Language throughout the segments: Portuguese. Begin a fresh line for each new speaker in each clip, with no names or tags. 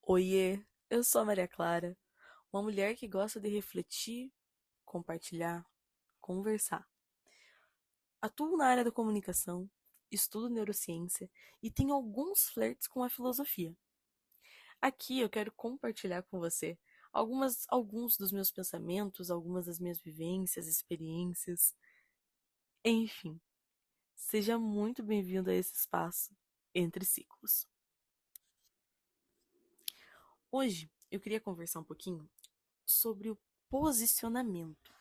Oiê, eu sou a Maria Clara, uma mulher que gosta de refletir, compartilhar, conversar. Atuo na área da comunicação, estudo neurociência e tenho alguns flertes com a filosofia. Aqui eu quero compartilhar com você alguns dos meus pensamentos, algumas das minhas vivências, experiências, enfim. Seja muito bem-vindo a esse espaço entre ciclos. Hoje eu queria conversar um pouquinho sobre o posicionamento.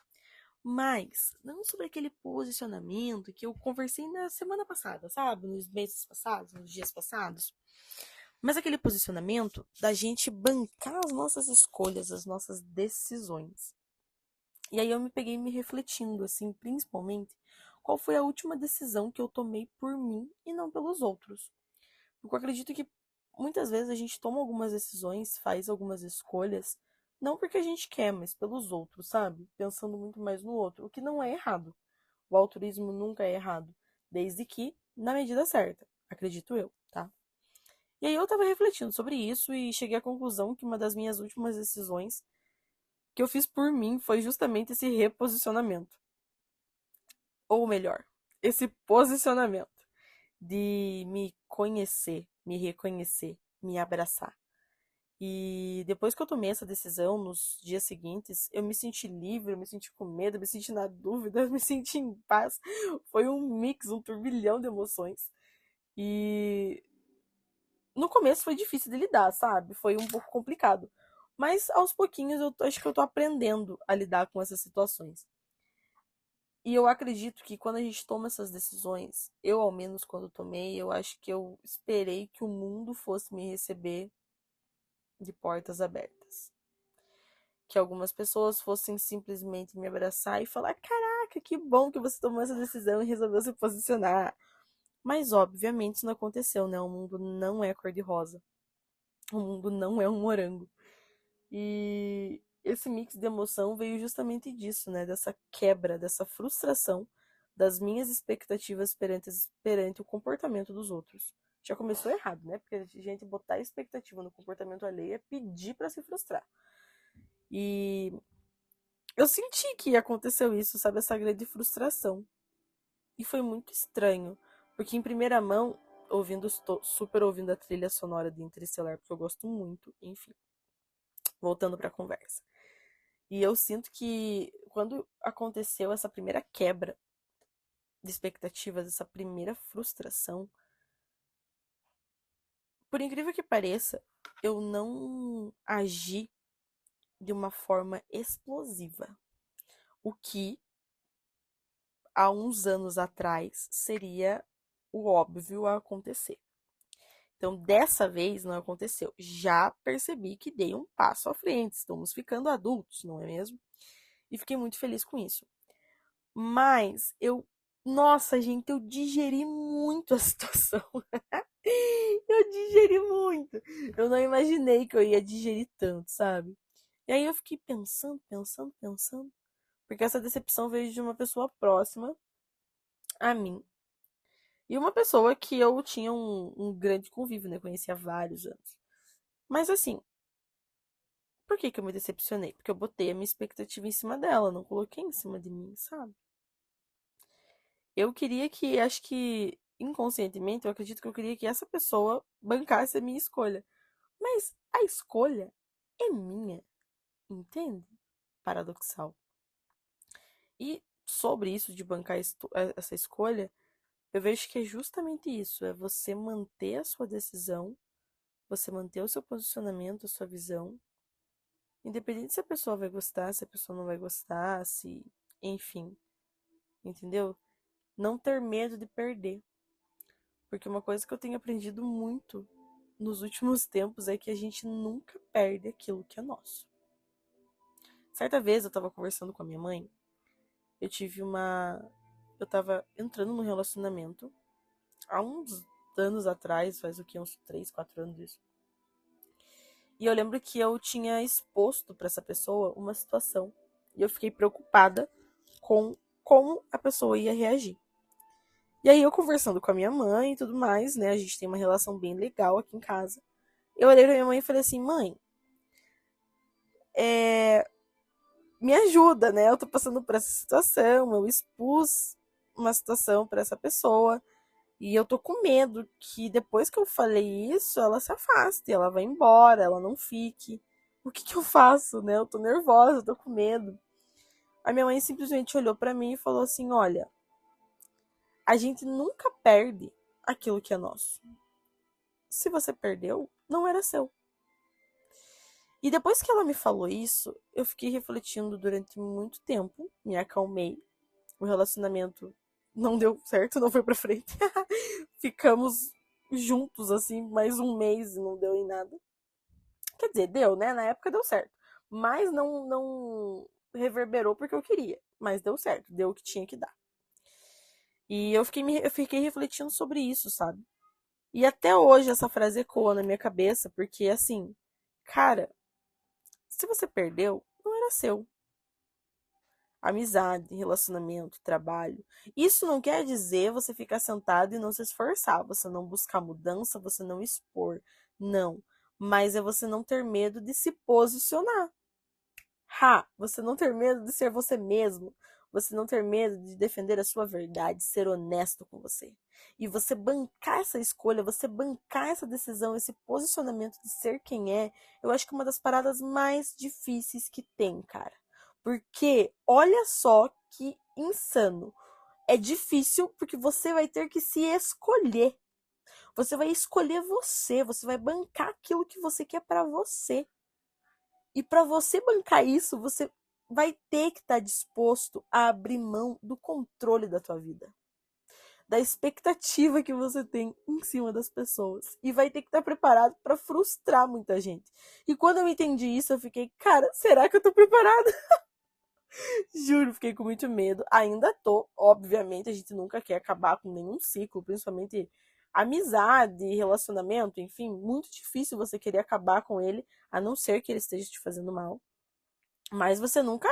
Mas não sobre aquele posicionamento que eu conversei na semana passada, sabe? Nos meses passados, nos dias passados. Mas aquele posicionamento da gente bancar as nossas escolhas, as nossas decisões. E aí eu me peguei me refletindo, assim, principalmente, qual foi a última decisão que eu tomei por mim e não pelos outros. Porque eu acredito que muitas vezes a gente toma algumas decisões, faz algumas escolhas, não porque a gente quer, mas pelos outros, sabe? Pensando muito mais no outro, o que não é errado. O altruísmo nunca é errado, desde que na medida certa, acredito eu, tá? E aí eu tava refletindo sobre isso e cheguei à conclusão que uma das minhas últimas decisões que eu fiz por mim foi justamente esse reposicionamento. Ou melhor, esse posicionamento de me conhecer, me reconhecer, me abraçar. E depois que eu tomei essa decisão, nos dias seguintes, eu me senti livre, eu me senti com medo, eu me senti na dúvida, eu me senti em paz. Foi um mix, um turbilhão de emoções. E no começo foi difícil de lidar, sabe? Foi um pouco complicado. Mas aos pouquinhos acho que eu tô aprendendo a lidar com essas situações. E eu acredito que quando a gente toma essas decisões, eu ao menos quando tomei, eu acho que eu esperei que o mundo fosse me receber de portas abertas. Que algumas pessoas fossem simplesmente me abraçar e falar: Caraca, que bom que você tomou essa decisão e resolveu se posicionar. Mas, obviamente, isso não aconteceu, né? O mundo não é cor-de-rosa. O mundo não é um morango. E esse mix de emoção veio justamente disso, né? Dessa quebra, dessa frustração das minhas expectativas perante o comportamento dos outros. Já começou errado, né? Porque a gente botar expectativa no comportamento alheio é pedir para se frustrar. E eu senti que aconteceu isso, sabe? Essa grande frustração. E foi muito estranho. Porque em primeira mão, super ouvindo a trilha sonora de Interestelar, porque eu gosto muito, enfim. Voltando pra conversa. E eu sinto que quando aconteceu essa primeira quebra de expectativas, essa primeira frustração, por incrível que pareça, eu não agi de uma forma explosiva. O que há uns anos atrás seria o óbvio a acontecer. Então, dessa vez não aconteceu. Já percebi que dei um passo à frente. Estamos ficando adultos, não é mesmo? E fiquei muito feliz com isso. Mas nossa, gente, eu digeri muito a situação. Eu digeri muito. Eu não imaginei que eu ia digerir tanto, sabe? E aí eu fiquei pensando. Porque essa decepção veio de uma pessoa próxima a mim. E uma pessoa que eu tinha um grande convívio, né? Conhecia há vários anos. Mas assim, por que que eu me decepcionei? Porque eu botei a minha expectativa em cima dela, não coloquei em cima de mim, sabe? Eu queria que, acho que inconscientemente, eu acredito que eu queria que essa pessoa bancasse a minha escolha. Mas a escolha é minha, entende? Paradoxal. E sobre isso de bancar essa escolha, eu vejo que é justamente isso, é você manter a sua decisão, você manter o seu posicionamento, a sua visão, independente se a pessoa vai gostar, se a pessoa não vai gostar, se, enfim, entendeu? Não ter medo de perder. Porque uma coisa que eu tenho aprendido muito nos últimos tempos é que a gente nunca perde aquilo que é nosso. Certa vez eu tava conversando com a minha mãe, eu tive uma. Eu tava entrando num relacionamento há uns anos atrás, faz o que? Uns 3, 4 anos isso. E eu lembro que eu tinha exposto pra essa pessoa uma situação. E eu fiquei preocupada com como a pessoa ia reagir. E aí eu conversando com a minha mãe e tudo mais, né? A gente tem uma relação bem legal aqui em casa. Eu olhei pra minha mãe e falei assim, mãe, me ajuda, né? Eu tô passando por essa situação, eu expus uma situação pra essa pessoa e eu tô com medo que depois que eu falei isso, ela se afaste, ela vai embora, ela não fique. O que que eu faço, né? Eu tô nervosa, eu tô com medo. A minha mãe simplesmente olhou pra mim e falou assim: olha, a gente nunca perde aquilo que é nosso. Se você perdeu, não era seu. E depois que ela me falou isso, eu fiquei refletindo durante muito tempo, me acalmei. O relacionamento não deu certo, não foi pra frente. Ficamos juntos assim mais um mês e não deu em nada. Quer dizer, deu, né? Na época deu certo. Mas não reverberou porque eu queria. Mas deu certo, deu o que tinha que dar. E eu fiquei refletindo sobre isso, sabe? E até hoje essa frase ecoa na minha cabeça, porque assim, cara, se você perdeu, não era seu. Amizade, relacionamento, trabalho. Isso não quer dizer você ficar sentado e não se esforçar, você não buscar mudança, você não expor. Não. Mas é você não ter medo de se posicionar. Você não ter medo de ser você mesmo. Você não ter medo de defender a sua verdade, ser honesto com você. E você bancar essa escolha, você bancar essa decisão, esse posicionamento de ser quem é, eu acho que é uma das paradas mais difíceis que tem, cara. Porque olha só que insano. É difícil porque você vai ter que se escolher. Você vai escolher você, você vai bancar aquilo que você quer pra você. E para você bancar isso, você vai ter que estar disposto a abrir mão do controle da tua vida, da expectativa que você tem em cima das pessoas. E vai ter que estar preparado para frustrar muita gente. E quando eu entendi isso, eu fiquei, cara, será que eu tô preparada? Juro, fiquei com muito medo. Ainda tô, obviamente, a gente nunca quer acabar com nenhum ciclo, principalmente amizade, relacionamento, enfim, muito difícil você querer acabar com ele, a não ser que ele esteja te fazendo mal. Mas você nunca.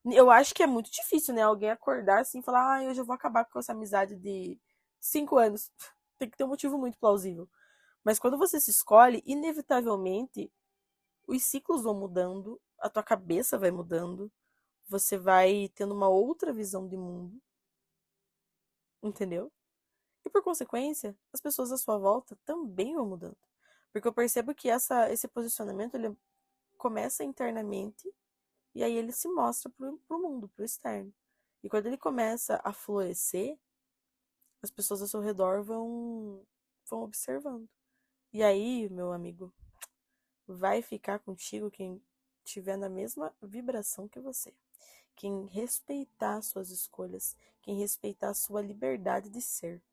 Eu acho que é muito difícil, né? Alguém acordar assim e falar, ah, hoje eu vou acabar com essa amizade de 5 anos. Tem que ter um motivo muito plausível. Mas quando você se escolhe, inevitavelmente, os ciclos vão mudando, a tua cabeça vai mudando, você vai tendo uma outra visão de mundo, entendeu? E por consequência, as pessoas à sua volta também vão mudando. Porque eu percebo que esse posicionamento ele começa internamente. E aí ele se mostra pro mundo, pro externo. E quando ele começa a florescer, as pessoas ao seu redor vão observando. E aí, meu amigo, vai ficar contigo quem tiver na mesma vibração que você. Quem respeitar suas escolhas, quem respeitar a sua liberdade de ser.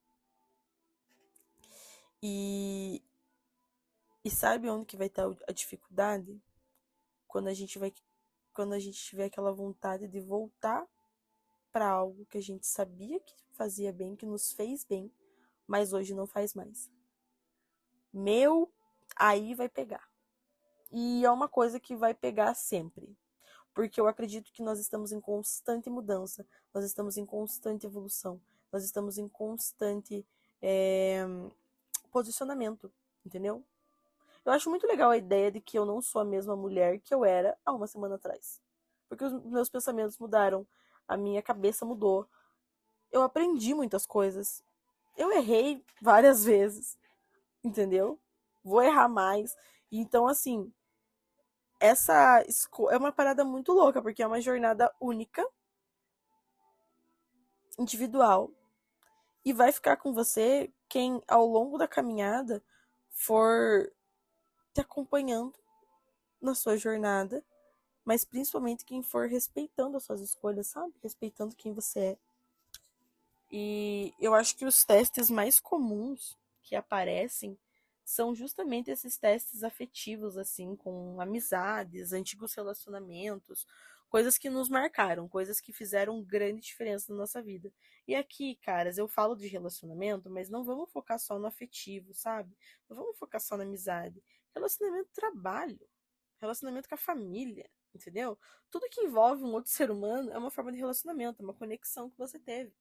E, e sabe onde que vai estar a dificuldade? Quando a gente vai, quando a gente tiver aquela vontade de voltar para algo que a gente sabia que fazia bem, que nos fez bem, mas hoje não faz mais. Meu, aí vai pegar. E é uma coisa que vai pegar sempre. Porque eu acredito que nós estamos em constante mudança, nós estamos em constante evolução, nós estamos em constante é, posicionamento, entendeu? Eu acho muito legal a ideia de que eu não sou a mesma mulher que eu era há uma semana atrás. Porque os meus pensamentos mudaram, a minha cabeça mudou, eu aprendi muitas coisas. Eu errei várias vezes, entendeu? Vou errar mais. Então, assim, é uma parada muito louca, porque é uma jornada única, individual, e vai ficar com você quem, ao longo da caminhada, for te acompanhando na sua jornada, mas principalmente quem for respeitando as suas escolhas, sabe? Respeitando quem você é. E eu acho que os testes mais comuns que aparecem são justamente esses testes afetivos, assim, com amizades, antigos relacionamentos, coisas que nos marcaram, coisas que fizeram grande diferença na nossa vida. E aqui, caras, eu falo de relacionamento, mas não vamos focar só no afetivo, sabe? Não vamos focar só na amizade. Relacionamento trabalho, relacionamento com a família, entendeu? Tudo que envolve um outro ser humano é uma forma de relacionamento, é uma conexão que você teve.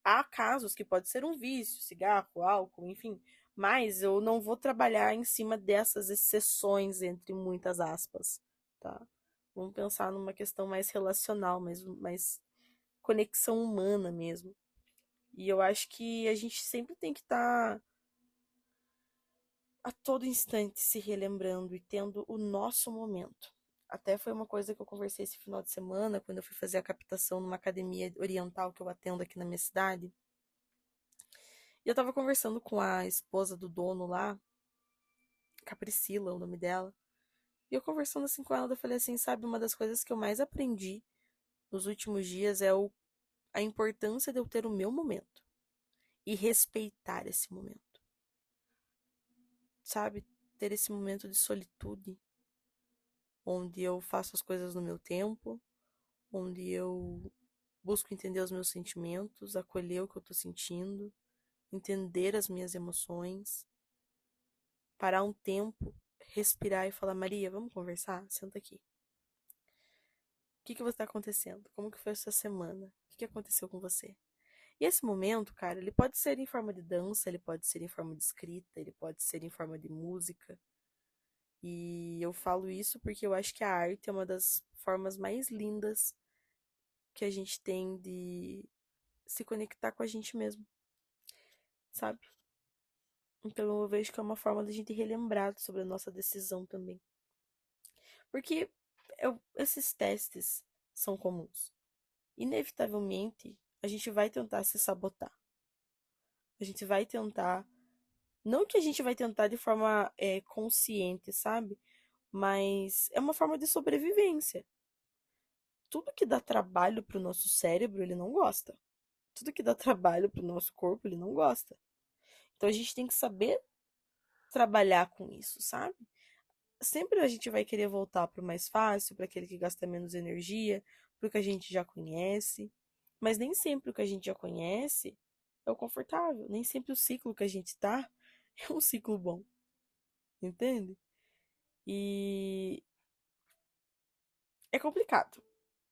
Há casos que pode ser um vício, cigarro, álcool, enfim, Mas eu não vou trabalhar em cima dessas exceções, entre muitas aspas, tá? Vamos pensar numa questão mais relacional, mais conexão humana mesmo. E eu acho que a gente sempre tem que estar a todo instante se relembrando e tendo o nosso momento. Até foi uma coisa que eu conversei esse final de semana, quando eu fui fazer a captação numa academia oriental que eu atendo aqui na minha cidade. E eu tava conversando com a esposa do dono lá, com a Priscila, o nome dela. E eu conversando assim com ela, eu falei assim, sabe, uma das coisas que eu mais aprendi nos últimos dias é a importância de eu ter o meu momento e respeitar esse momento. Sabe, ter esse momento de solitude, onde eu faço as coisas no meu tempo, onde eu busco entender os meus sentimentos, acolher o que eu tô sentindo, entender as minhas emoções, parar um tempo, respirar e falar, Maria, vamos conversar? Senta aqui. O que está acontecendo? Como que foi a sua semana? O que aconteceu com você? E esse momento, cara, ele pode ser em forma de dança, ele pode ser em forma de escrita, ele pode ser em forma de música. E eu falo isso porque eu acho que a arte é uma das formas mais lindas que a gente tem de se conectar com a gente mesmo, sabe? Então eu vejo que é uma forma da gente relembrar sobre a nossa decisão também. Porque esses testes são comuns. Inevitavelmente, a gente vai tentar se sabotar. A gente vai tentar. Não que a gente vai tentar de forma consciente, sabe? Mas é uma forma de sobrevivência. Tudo que dá trabalho pro nosso cérebro, ele não gosta. Tudo que dá trabalho pro nosso corpo, ele não gosta. Então a gente tem que saber trabalhar com isso, sabe? Sempre a gente vai querer voltar pro mais fácil, para aquele que gasta menos energia, pro que a gente já conhece. Mas nem sempre o que a gente já conhece é o confortável. Nem sempre o ciclo que a gente tá é um ciclo bom. Entende? E é complicado,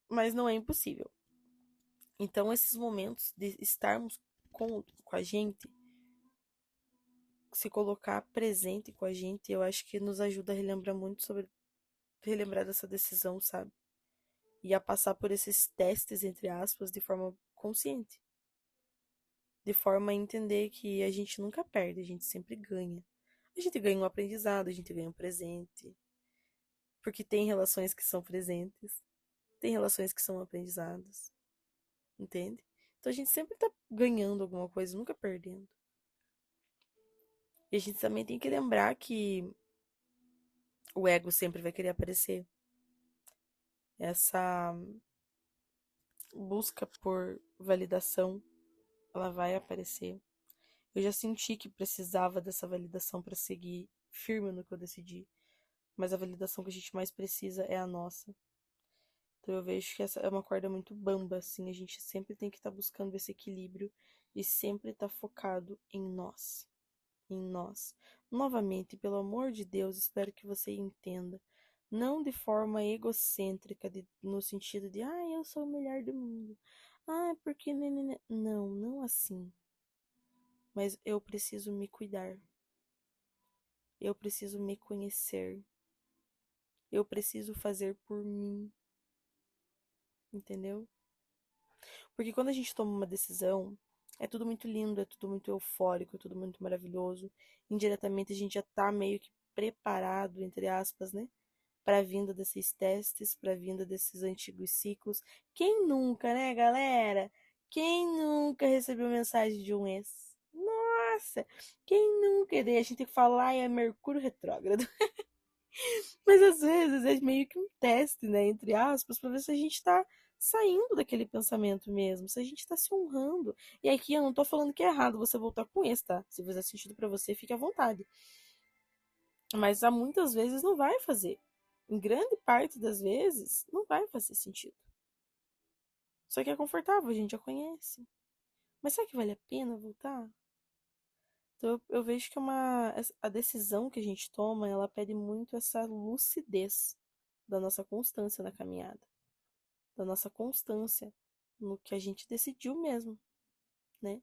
mas não é impossível. Então, esses momentos de estarmos com a gente, se colocar presente com a gente, eu acho que nos ajuda a relembrar muito sobre relembrar dessa decisão, sabe? E a passar por esses testes, entre aspas, de forma consciente. De forma a entender que a gente nunca perde, a gente sempre ganha. A gente ganha um aprendizado, a gente ganha um presente. Porque tem relações que são presentes, tem relações que são aprendizados, entende? Então a gente sempre tá ganhando alguma coisa, nunca perdendo. E a gente também tem que lembrar que o ego sempre vai querer aparecer. Essa busca por validação, ela vai aparecer. Eu já senti que precisava dessa validação para seguir firme no que eu decidi, mas a validação que a gente mais precisa é a nossa. Então eu vejo que essa é uma corda muito bamba, assim, a gente sempre tem que estar buscando esse equilíbrio e sempre estar focado em nós. Em nós. Novamente, pelo amor de Deus, espero que você entenda. Não de forma egocêntrica, no sentido de, eu sou o melhor do mundo. Porque. Não, não assim. Mas eu preciso me cuidar. Eu preciso me conhecer. Eu preciso fazer por mim. Entendeu? Porque quando a gente toma uma decisão, é tudo muito lindo, é tudo muito eufórico, é tudo muito maravilhoso. Indiretamente a gente já tá meio que preparado, entre aspas, né? Para a vinda desses testes, para a vinda desses antigos ciclos. Quem nunca, né, galera? Quem nunca recebeu mensagem de um ex? Nossa, quem nunca? E daí a gente tem que falar, é Mercúrio retrógrado. Mas às vezes é meio que um teste, né, entre aspas, para ver se a gente tá saindo daquele pensamento mesmo, se a gente tá se honrando. E aqui eu não tô falando que é errado você voltar com esse, tá? Se fizer sentido para você, fique à vontade. Mas há muitas vezes não vai fazer. Em grande parte das vezes, não vai fazer sentido. Só que é confortável, a gente já conhece. Mas será que vale a pena voltar? Então eu vejo que a decisão que a gente toma, ela pede muito essa lucidez da nossa constância na caminhada, da nossa constância no que a gente decidiu mesmo, né?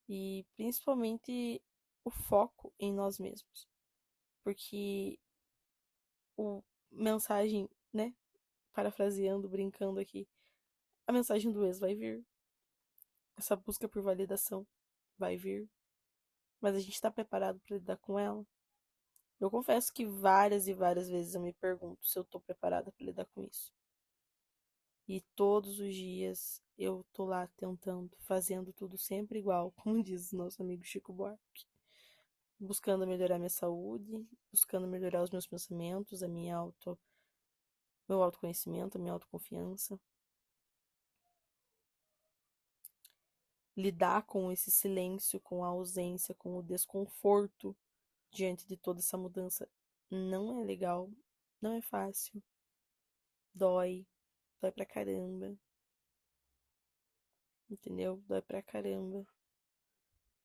E principalmente o foco em nós mesmos. Porque o mensagem, né? Parafraseando, brincando aqui, a mensagem do ex vai vir. Essa busca por validação vai vir. Mas a gente tá preparado para lidar com ela? Eu confesso que várias e várias vezes eu me pergunto se eu tô preparada para lidar com isso. E todos os dias eu tô lá tentando, fazendo tudo sempre igual, como diz o nosso amigo Chico Buarque. Buscando melhorar minha saúde, buscando melhorar os meus pensamentos, meu autoconhecimento, a minha autoconfiança. Lidar com esse silêncio, com a ausência, com o desconforto diante de toda essa mudança não é legal, não é fácil. Dói, dói pra caramba. Entendeu? Dói pra caramba.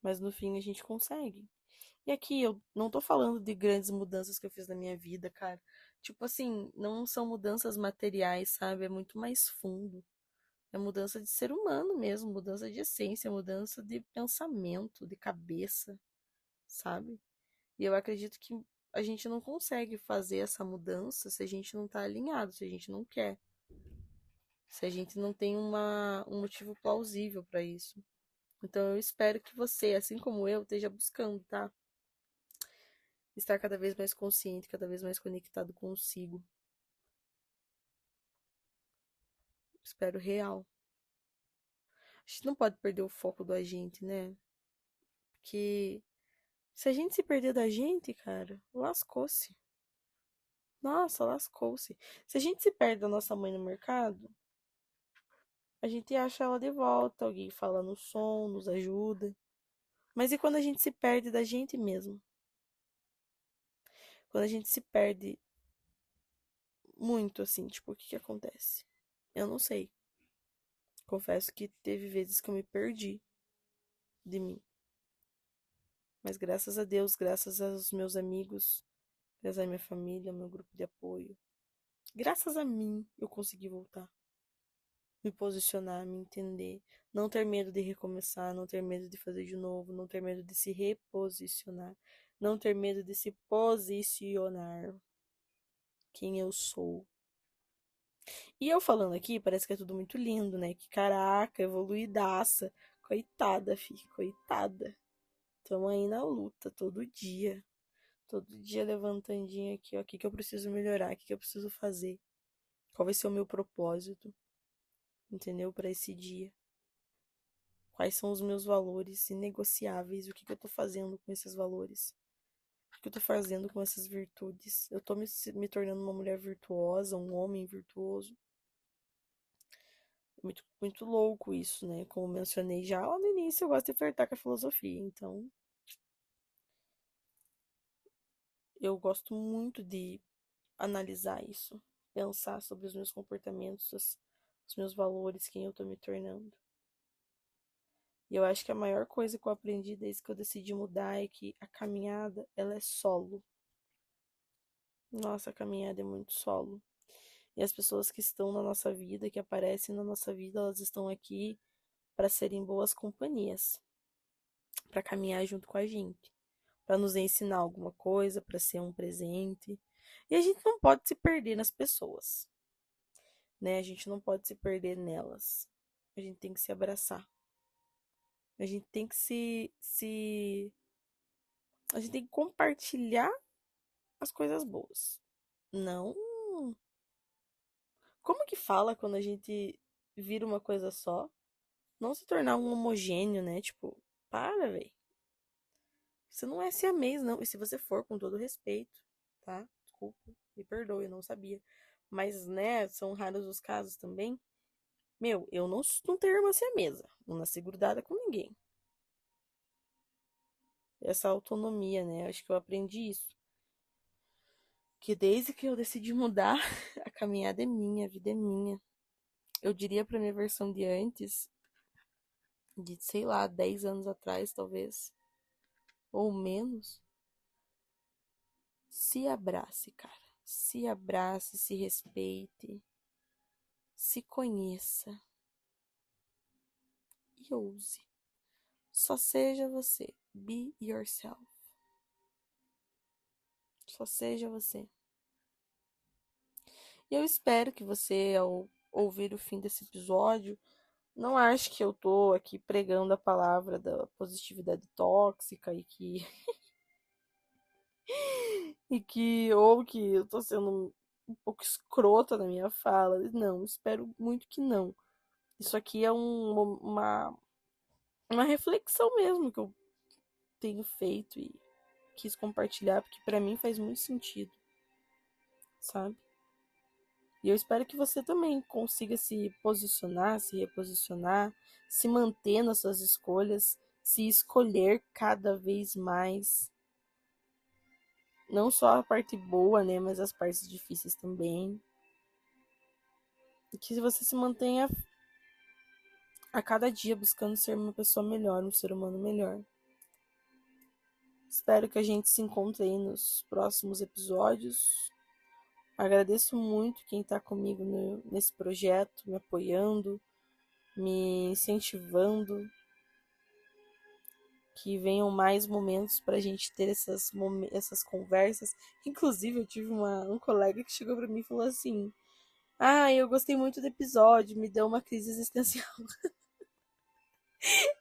Mas no fim a gente consegue. E aqui eu não tô falando de grandes mudanças que eu fiz na minha vida, cara. Tipo assim, não são mudanças materiais, sabe? É muito mais fundo. É mudança de ser humano mesmo, mudança de essência, mudança de pensamento, de cabeça, sabe? E eu acredito que a gente não consegue fazer essa mudança se a gente não tá alinhado, se a gente não quer, se a gente não tem um motivo plausível para isso. Então eu espero que você, assim como eu, esteja buscando, tá? Estar cada vez mais consciente, cada vez mais conectado consigo. Espero real. A gente não pode perder o foco da gente, né? Porque se a gente se perder da gente, cara, lascou-se. Nossa, lascou-se. Se a gente se perde da nossa mãe no mercado, a gente acha ela de volta, alguém fala no som, nos ajuda. Mas e quando a gente se perde da gente mesmo? Quando a gente se perde muito, assim, tipo, o que que acontece? Eu não sei. Confesso que teve vezes que eu me perdi de mim. Mas graças a Deus, graças aos meus amigos, graças à minha família, ao meu grupo de apoio, graças a mim, eu consegui voltar. Me posicionar, me entender. Não ter medo de recomeçar, não ter medo de fazer de novo, não ter medo de se reposicionar, não ter medo de se posicionar. Quem eu sou. E eu falando aqui, parece que é tudo muito lindo, né? Que caraca, evoluidaça. Coitada, fi, coitada. Tamo aí na luta todo dia. Todo dia levantandinho aqui, ó. O que que eu preciso melhorar? O que que eu preciso fazer? Qual vai ser o meu propósito? Entendeu? Para esse dia. Quais são os meus valores inegociáveis? O que que eu tô fazendo com esses valores? O que eu tô fazendo com essas virtudes? Eu tô me tornando uma mulher virtuosa, um homem virtuoso. Muito, muito louco isso, né? Como mencionei já lá no início, eu gosto de flertar com a filosofia. Então, eu gosto muito de analisar isso, pensar sobre os meus comportamentos, os meus valores, quem eu tô me tornando. E eu acho que a maior coisa que eu aprendi desde que eu decidi mudar é que a caminhada, ela é solo. Nossa, a caminhada é muito solo. E as pessoas que estão na nossa vida, que aparecem na nossa vida, elas estão aqui para serem boas companhias, para caminhar junto com a gente, para nos ensinar alguma coisa, para ser um presente. E a gente não pode se perder nas pessoas, né? A gente não pode se perder nelas. A gente tem que se abraçar. A gente tem que a gente tem que compartilhar as coisas boas. Não. Como que fala quando a gente vira uma coisa só? Não se tornar um homogêneo, né? Tipo, para, velho. Você não é siamês, não. E se você for, com todo respeito, tá? Desculpa, me perdoe, eu não sabia. Mas, né, são raros os casos também. Meu, eu não tenho irmã siamesa. Não nasci grudada com ninguém. Essa autonomia, né? Acho que eu aprendi isso. Que desde que eu decidi mudar, a caminhada é minha, a vida é minha. Eu diria pra minha versão de antes, de sei lá, 10 anos atrás, talvez, ou menos, se abrace, cara. Se abrace, se respeite, se conheça e ouse. Só seja você. Be yourself. Só seja você. E eu espero que você, ao ouvir o fim desse episódio, não ache que eu tô aqui pregando a palavra da positividade tóxica ou que eu tô sendo um pouco escrota na minha fala. Não, espero muito que não. Isso aqui é uma reflexão mesmo que eu tenho feito e quis compartilhar, porque pra mim faz muito sentido, sabe? E eu espero que você também consiga se posicionar, se reposicionar, se manter nas suas escolhas, se escolher cada vez mais. Não só a parte boa, né, mas as partes difíceis também. E que você se mantenha a cada dia buscando ser uma pessoa melhor, um ser humano melhor. Espero que a gente se encontre aí nos próximos episódios. Agradeço muito quem está comigo nesse projeto, me apoiando, me incentivando. Que venham mais momentos para a gente ter essas conversas. Inclusive, eu tive um colega que chegou para mim e falou assim: Ah, eu gostei muito do episódio, me deu uma crise existencial.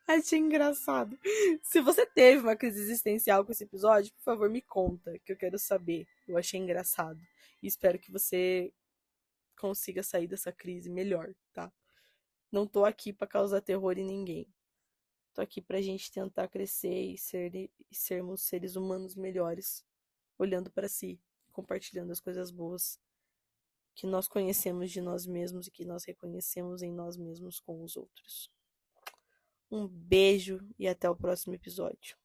Achei engraçado. Se você teve uma crise existencial com esse episódio, por favor, me conta, que eu quero saber. Eu achei engraçado. E espero que você consiga sair dessa crise melhor, tá? Não tô aqui para causar terror em ninguém. Tô aqui pra gente tentar crescer e sermos seres humanos melhores, olhando para si, compartilhando as coisas boas que nós conhecemos de nós mesmos e que nós reconhecemos em nós mesmos com os outros. Um beijo e até o próximo episódio.